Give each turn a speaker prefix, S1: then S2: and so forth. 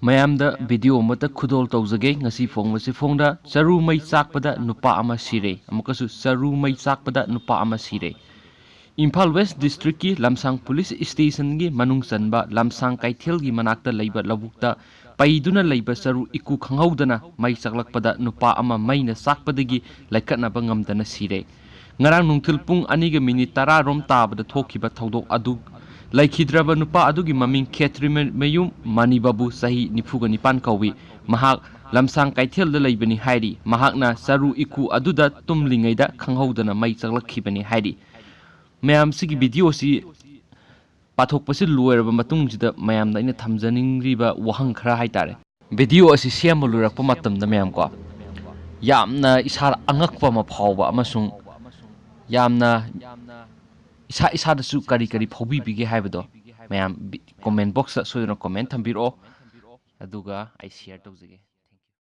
S1: mayamda video mata khudol tawjage ngasi phongmasi phongda charu mai chakpada nupa ama sire amukasu charu mai chakpada nupa ama sire Imphal West District ki Lamsang Police Station gi manung chanba Lamsang Kaithel gi manakta leiba labukta paiduna leiba charu iku khanghaudana mai chaklakpada nupa ama maina sakpadagi laikhatna bangamdana sire ngarang nungthil pung 2:10 rom tabada thokiba thodok adu laikhidraba nupa adugi maming khetri mayum manibabu sahi 94 kawi mahak lamsang kaithel da leibani heiri mahakna charu iku aduda tumlingaida khanghaudana mai chaklakhibani heiri mayam sigi video si pathok pasi loiraba matung jida mayam da ina thamjaningriba wahang khara haitare video asi semulurak pamatam da mayam ko yamna isar angakpa ma phawba amasung yamna isa da su kari phawbi bige haibado mayam comment box da soidona comment thambiro aduga ai share tawjage